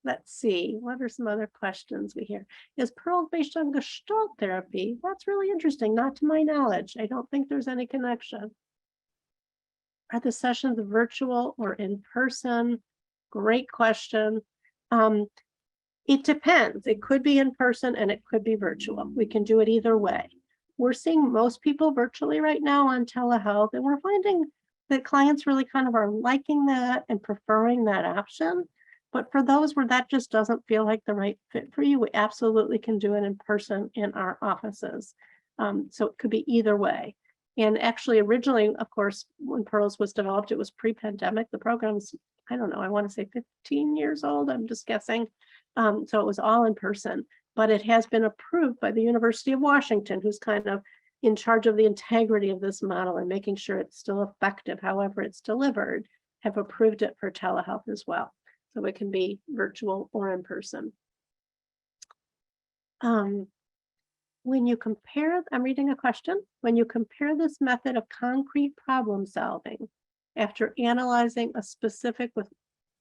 Let's see, what are some other questions we hear? Is Pearls based on Gestalt therapy? That's really interesting, not to my knowledge. I don't think there's any connection. Are the sessions virtual or in person? Great question. It depends. It could be in person and it could be virtual. We can do it either way. We're seeing most people virtually right now on telehealth, and we're finding that clients really kind of are liking that and preferring that option. But for those where that just doesn't feel like the right fit for you, we absolutely can do it in person in our offices. So it could be either way. And actually, originally, of course, when Pearls was developed, it was pre-pandemic. The program's, I don't know, I want to say 15 years old, I'm just guessing. So it was all in person, but it has been approved by the University of Washington, who's kind of in charge of the integrity of this model and making sure it's still effective, however it's delivered, have approved it for telehealth as well. So it can be virtual or in person. When you compare, I'm reading a question, when you compare this method of concrete problem solving after analyzing a specific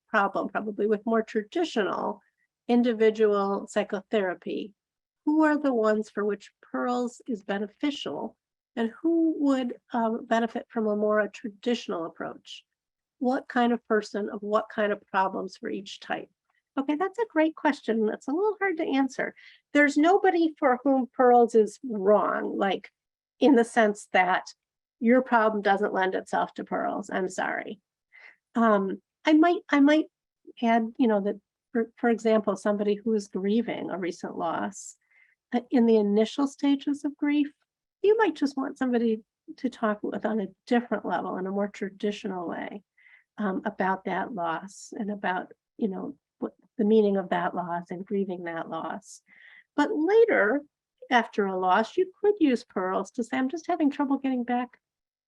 problem, probably with more traditional individual psychotherapy, who are the ones for which Pearls is beneficial and who would benefit from a more traditional approach? what kind of person of what kind of problems for each type? Okay, that's a great question. That's a little hard to answer. There's nobody for whom pearls is wrong, like in the sense that your problem doesn't lend itself to pearls. I'm sorry. I might add, that for example, somebody who is grieving a recent loss, in the initial stages of grief, you might just want somebody to talk with on a different level, in a more traditional way, about that loss and about, what the meaning of that loss and grieving that loss. But later, after a loss, you could use pearls to say, I'm just having trouble getting back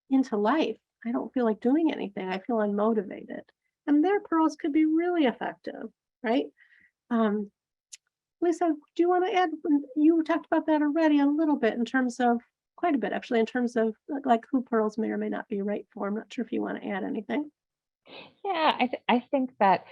into life. I don't feel like doing anything. I feel unmotivated. And their pearls could be really effective, right? Lisa, do you want to add? You talked about that already a little bit, in terms of, quite a bit actually, in terms of like who pearls may or may not be right for. I'm not sure if you want to add anything. Yeah, I think that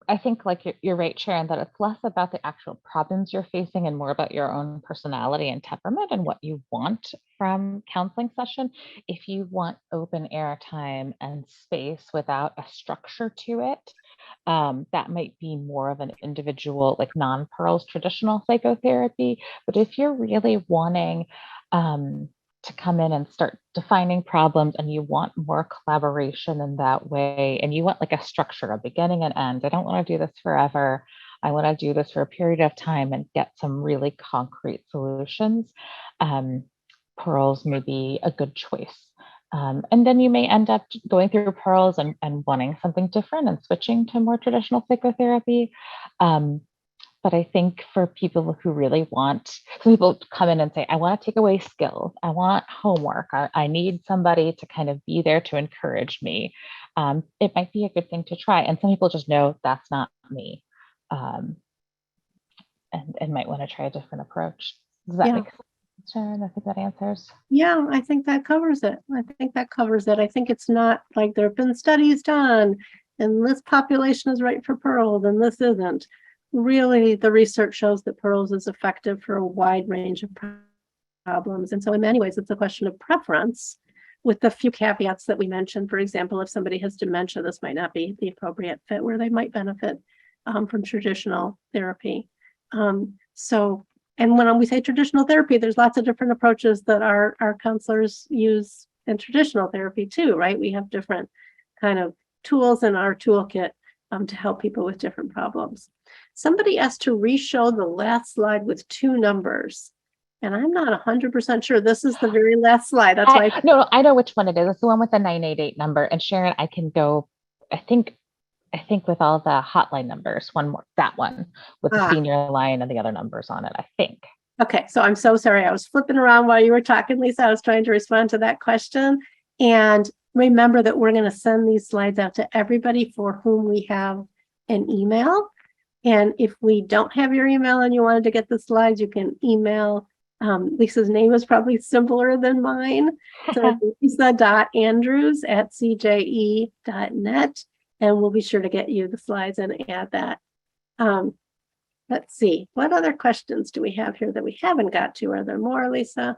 I think like you're right, Sharon, that it's less about the actual problems you're facing and more about your own personality and temperament and what you want from counseling session. If you want open air time and space without a structure to it, that might be more of an individual, like non-pearls traditional psychotherapy. But if you're really wanting to come in and start defining problems and you want more collaboration in that way, and you want like a structure, a beginning and end. I don't want to do this forever. I want to do this for a period of time and get some really concrete solutions. Pearls may be a good choice. And then you may end up going through pearls and wanting something different and switching to more traditional psychotherapy. But I think for people who really want, some people come in and say, I want to take away skills. I want homework. I need somebody to kind of be there to encourage me. It might be a good thing to try. And some people just know that's not me, and might want to try a different approach. Does that make sense, Sharon? I think that answers. Yeah, I think that covers it. I think it's not like there have been studies done and this population is right for pearls and this isn't. Really, the research shows that pearls is effective for a wide range of problems. And so in many ways, it's a question of preference, with the few caveats that we mentioned. For example, if somebody has dementia, this might not be the appropriate fit, where they might benefit from traditional therapy. And when we say traditional therapy, there's lots of different approaches that our counselors use in traditional therapy too, right? We have different kind of tools in our toolkit to help people with different problems. Somebody asked to re-show the last slide with 2 numbers. And I'm not 100% sure this is the very last slide. That's why. No, I know which one it is. It's the one with the 988 number. And Sharon, I can go, I think with all the hotline numbers, one more, that one with the senior line and the other numbers on it, I think. Okay, so I'm so sorry. I was flipping around while you were talking, Lisa. I was trying to respond to that question. And remember that we're going to send these slides out to everybody for whom we have an email. And if we don't have your email and you wanted to get the slides, you can email. Lisa's name is probably simpler than mine. So lisa.andrews@cje.net. And we'll be sure to get you the slides and add that. Let's see, what other questions do we have here that we haven't got to? Are there more, Lisa?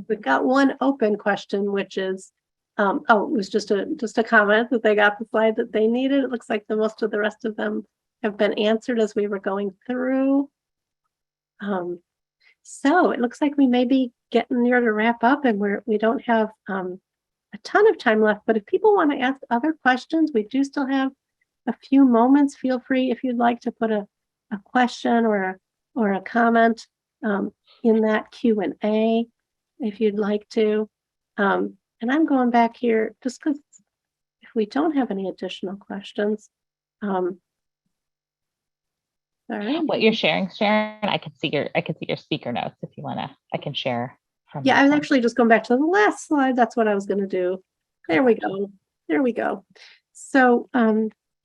We've got one open question, which is, it was just a comment that they got the slide that they needed. It looks like most of the rest of them have been answered as we were going through. So it looks like we may be getting near to wrap up, and we don't have a ton of time left, but if people want to ask other questions, we do still have a few moments. Feel free, if you'd like, to put a question or a comment in that Q&A, if you'd like to. And I'm going back here just because if we don't have any additional questions. All right. What you're sharing, Sharon, I can see your speaker notes if you want to. I can share. Yeah, I was actually just going back to the last slide. That's what I was going to do. There we go. There we go. So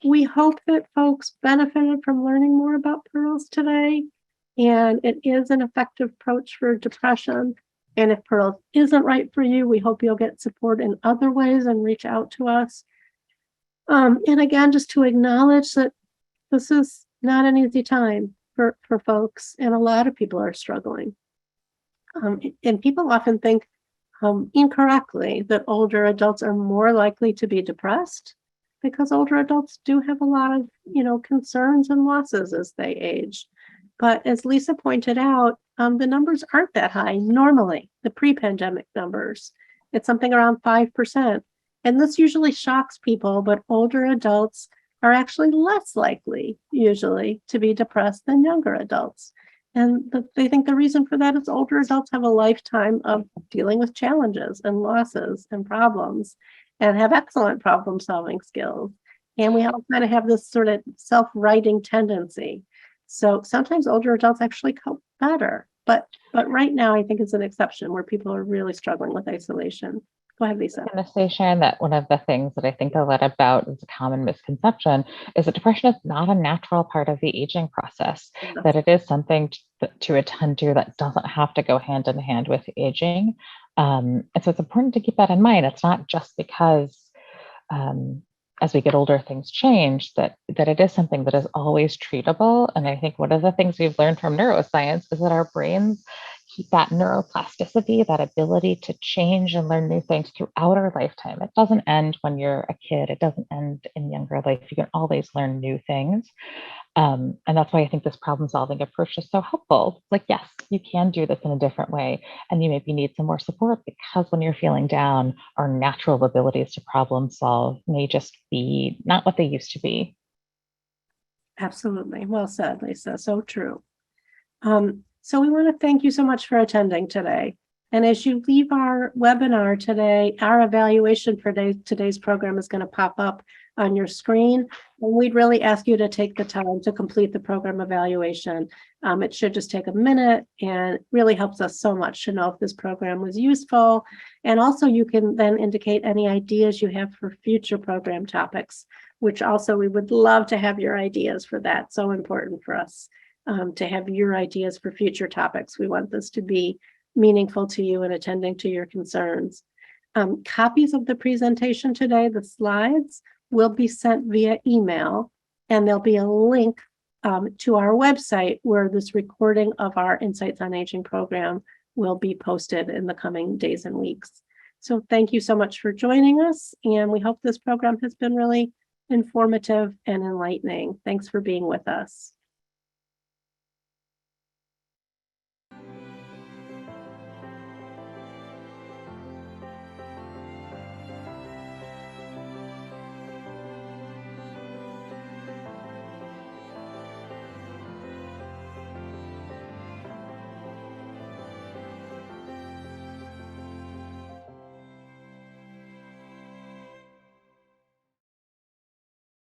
we hope that folks benefited from learning more about pearls today. And it is an effective approach for depression. And if pearls isn't right for you, we hope you'll get support in other ways and reach out to us. And again, just to acknowledge that this is not an easy time for folks, and a lot of people are struggling. And people often think, incorrectly that older adults are more likely to be depressed because older adults do have a lot of, concerns and losses as they age. But as Lisa pointed out, the numbers aren't that high normally, the pre-pandemic numbers. It's something around 5%. And this usually shocks people, but older adults are actually less likely, usually, to be depressed than younger adults. And they think the reason for that is older adults have a lifetime of dealing with challenges and losses and problems and have excellent problem-solving skills. And we all kind of have this sort of self-righting tendency. So sometimes older adults actually cope better. But right now, I think it's an exception where people are really struggling with isolation. Go ahead, Lisa. I'm going to say, Sharon, that one of the things that I think a lot about is a common misconception is that depression is not a natural part of the aging process, that it is something to attend to that doesn't have to go hand in hand with aging. And so it's important to keep that in mind. It's not just because as we get older, things change, that it is something that is always treatable. And I think one of the things we've learned from neuroscience is that our brains keep that neuroplasticity, that ability to change and learn new things throughout our lifetime. It doesn't end when you're a kid. It doesn't end in younger life. You can always learn new things. And that's why I think this problem solving approach is so helpful. Like, yes, you can do this in a different way. And you maybe need some more support because when you're feeling down, our natural abilities to problem solve may just be not what they used to be. Absolutely. Well said, Lisa. So true. So we want to thank you so much for attending today. And as you leave our webinar today, our evaluation for today's program is going to pop up on your screen. And we'd really ask you to take the time to complete the program evaluation. It should just take a minute and really helps us so much to know if this program was useful. And also you can then indicate any ideas you have for future program topics, which also we would love to have your ideas for that. So important for us to have your ideas for future topics. We want this to be meaningful to you and attending to your concerns. Copies of the presentation today, the slides, will be sent via email, and there'll be a link to our website where this recording of our Insights on Aging program will be posted in the coming days and weeks. So thank you so much for joining us, and we hope this program has been really informative and enlightening. Thanks for being with us.